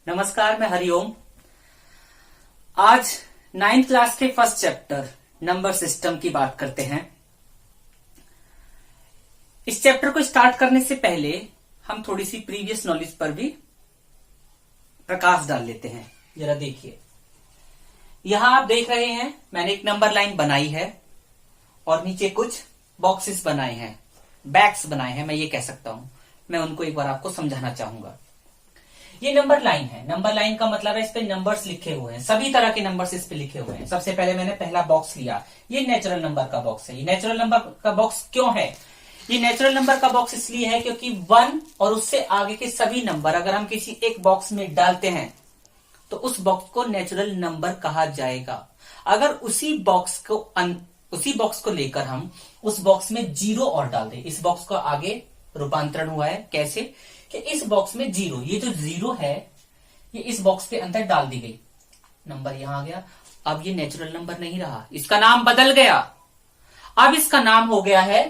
नमस्कार, मैं हरिओम। आज 9th क्लास के फर्स्ट चैप्टर नंबर सिस्टम की बात करते हैं। इस चैप्टर को स्टार्ट करने से पहले हम थोड़ी सी प्रीवियस नॉलेज पर भी प्रकाश डाल लेते हैं। जरा देखिए, यहां आप देख रहे हैं मैंने एक नंबर लाइन बनाई है और नीचे कुछ बॉक्सेस बनाए हैं, बैग्स बनाए हैं, मैं ये कह सकता हूं। मैं उनको एक बार आपको समझाना चाहूंगा। ये नंबर लाइन है। नंबर लाइन का मतलब है इस पे नंबर्स लिखे हुए हैं, सभी तरह के नंबर्स इस पे लिखे हुए हैं। सबसे पहले मैंने पहला बॉक्स लिया, ये नेचुरल नंबर का बॉक्स है। ये नेचुरल नंबर का बॉक्स क्यों है? ये नेचुरल नंबर का बॉक्स इसलिए है क्योंकि 1 और उससे आगे के सभी नंबर अगर हम किसी एक बॉक्स में डालते हैं तो उस बॉक्स को नेचुरल नंबर कहा जाएगा। अगर उसी बॉक्स को लेकर हम उस बॉक्स में जीरो और डाल दें, इस बॉक्स को आगे रूपांतरण हुआ है कैसे कि इस बॉक्स में जीरो, ये जो जीरो है ये इस बॉक्स के अंदर डाल दी गई, नंबर यहां आ गया। अब ये नेचुरल नंबर नहीं रहा, इसका नाम बदल गया। अब इसका नाम हो गया है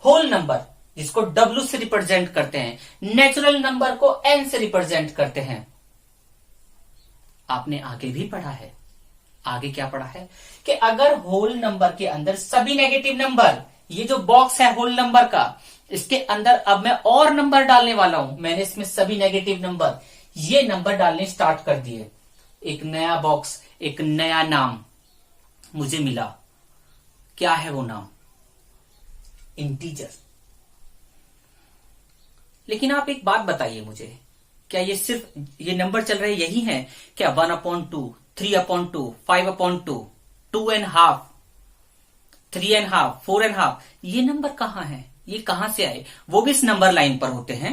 होल नंबर, जिसको W से रिप्रेजेंट करते हैं। नेचुरल नंबर को N से रिप्रेजेंट करते हैं। आपने आगे भी पढ़ा है, आगे क्या पढ़ा है कि अगर होल नंबर के अंदर सभी नेगेटिव नंबर, ये जो बॉक्स है होल नंबर का, इसके अंदर अब मैं और नंबर डालने वाला हूं। मैंने इसमें सभी नेगेटिव नंबर, ये नंबर डालने स्टार्ट कर दिए। एक नया बॉक्स, एक नया नाम मुझे मिला। क्या है वो नाम? इंटीजर। लेकिन आप एक बात बताइए मुझे, क्या ये सिर्फ ये नंबर चल रहे यही हैं? क्या 1/2, 3/2, 5/2, 2.5, 3.5, 4.5, ये नंबर कहां है? ये कहां से आए? वो भी इस नंबर लाइन पर होते हैं।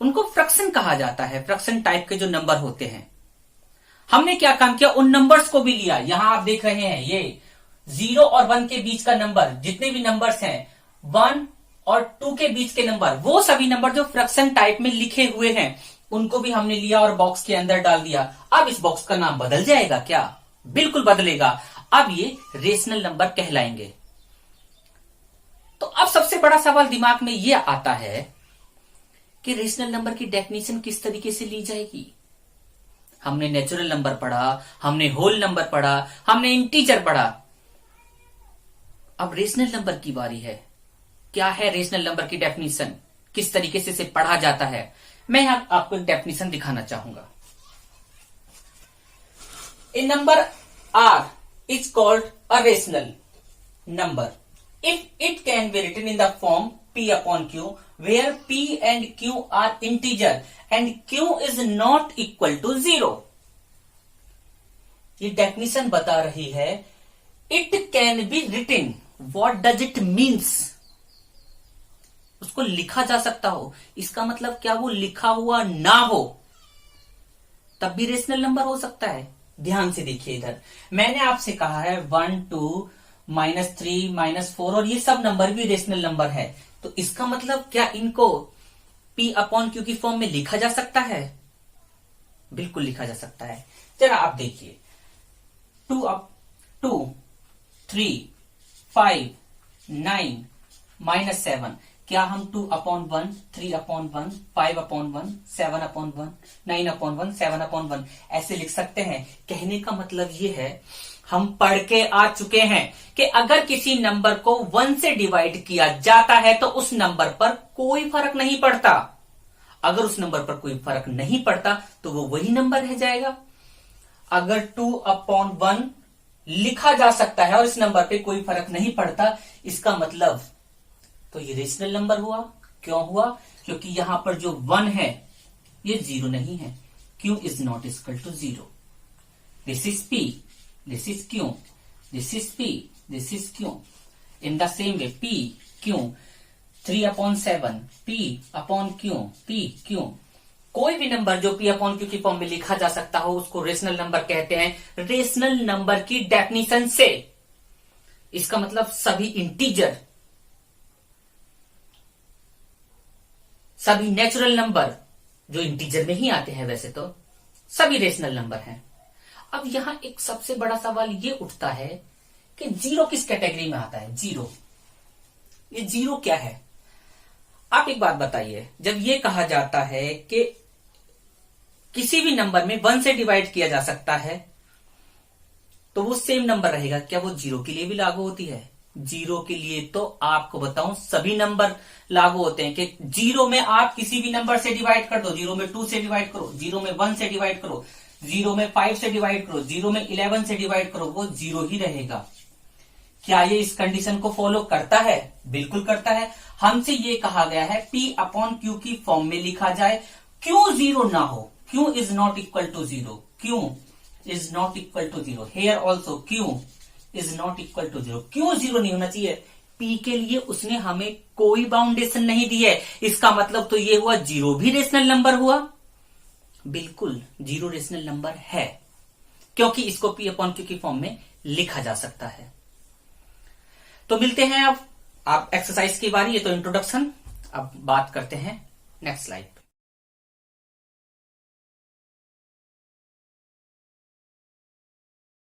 उनको फ्रैक्शन कहा जाता है। फ्रैक्शन टाइप के जो नंबर होते हैं, हमने क्या काम किया, उन नंबर्स को भी लिया। यहां आप देख रहे हैं ये 0 और 1 के बीच का नंबर, जितने भी नंबर्स हैं 1 और 2 के बीच के नंबर, वो सभी नंबर जो फ्रैक्शन टाइप में लिखे हुए हैं, उनको भी हमने लिया और बॉक्स के अंदर डाल दिया। अब इस बॉक्स का नाम बदल जाएगा क्या? बिल्कुल बदलेगा। अब ये रेशनल नंबर कहलाएंगे। तो अब सबसे बड़ा सवाल दिमाग में यह आता है कि रेशनल नंबर की डेफिनेशन किस तरीके से ली जाएगी। हमने नेचुरल नंबर पढ़ा, हमने होल नंबर पढ़ा, हमने इंटीजर पढ़ा। अब रेशनल नंबर की बारी है। क्या है रेशनल नंबर की डेफिनेशन? किस तरीके से इसे पढ़ा जाता है? मैं यहां आपको एक डेफिनेशन दिखाना चाहूंगा। A number R is called a rational number if it can be written in the form P/Q, where P and Q are integer and Q is not equal to 0. ये डेफिनेशन बता रही है it can be written. What does it means? उसको लिखा जा सकता हो। इसका मतलब क्या वो लिखा हुआ ना हो तब भी रेशनल नंबर हो सकता है। ध्यान से देखिए, इधर मैंने आपसे कहा है 1, 2, -3, -4 और ये सब नंबर भी रेशनल नंबर है। तो इसका मतलब क्या इनको P/Q की फॉर्म में लिखा जा सकता है? बिल्कुल लिखा जा सकता है। जरा आप देखिए, 2, 3, 5, 9, -7, क्या हम 2/1, 3/1, 5/1, 7/1, 9/1, 7/1 ऐसे लिख सकते हैं? कहने का मतलब ये है, हम पढ़ के आ चुके हैं कि अगर किसी नंबर को 1 से डिवाइड किया जाता है तो उस नंबर पर कोई फर्क नहीं पड़ता। अगर उस नंबर पर कोई फर्क नहीं पड़ता तो वो वही नंबर रह जाएगा। अगर 2/1 लिखा जा सकता है और इस नंबर पे कोई फर्क नहीं पड़ता, इसका मतलब तो ये रेशनल नंबर हुआ। क्यों हुआ? क्योंकि यहां पर जो 1 है ये 0 नहीं है। Q is not equal to 0. This is P, this is Q, this is P, this is Q. In the same way, P, Q, 3/7, P/Q, P, Q. कोई भी नंबर जो P/Q की फॉर्म में लिखा जा सकता हो उसको रेशनल नंबर कहते हैं। रेशनल नंबर की डेफिनेशन से इसका मतलब सभी इंटीजर, सभी नेचुरल नंबर जो इंटीजर में ही आते हैं, वैसे तो सभी रेशनल नंबर हैं। अब यहां एक सबसे बड़ा सवाल ये उठता है कि जीरो किस कैटेगरी में आता है? जीरो, ये जीरो क्या है? आप एक बात बताइए, जब ये कहा जाता है कि किसी भी नंबर में 1 से डिवाइड किया जा सकता है तो वो सेम नंबर रहेगा, क्या वो 0 के लिए भी लागू होती है? 0 के लिए तो आपको बताऊं सभी नंबर लागू होते हैं कि 0 में आप किसी भी नंबर से डिवाइड कर दो, 0 में 2 से डिवाइड करो, 0 में 1 से डिवाइड करो, 0 में 5 से डिवाइड करो, 0 में 11 से डिवाइड करो, वो 0 ही रहेगा। क्या ये इस कंडीशन को फॉलो करता है? बिल्कुल करता है। हमसे ये कहा गया है P/Q की फॉर्म में लिखा जाए, क्यों 0 ना हो, क्यों इज नॉट इक्वल टू 0, क्यों is not equal to 0, here also क्यों इज नॉट इक्वल टू 0, क्यों 0 नहीं होना चाहिए? P के लिए उसने हमें कोई बाउंडेशन नहीं दी है, इसका मतलब तो ये हुआ 0 भी रेशनल नंबर हुआ। बिल्कुल 0 रेशनल नंबर है, क्योंकि इसको P/Q की फॉर्म में लिखा जा सकता है। तो मिलते हैं अब, आप एक्सरसाइज की बारी, ये तो इंट्रोडक्शन, अब बात करते हैं नेक्स्ट स्लाइड।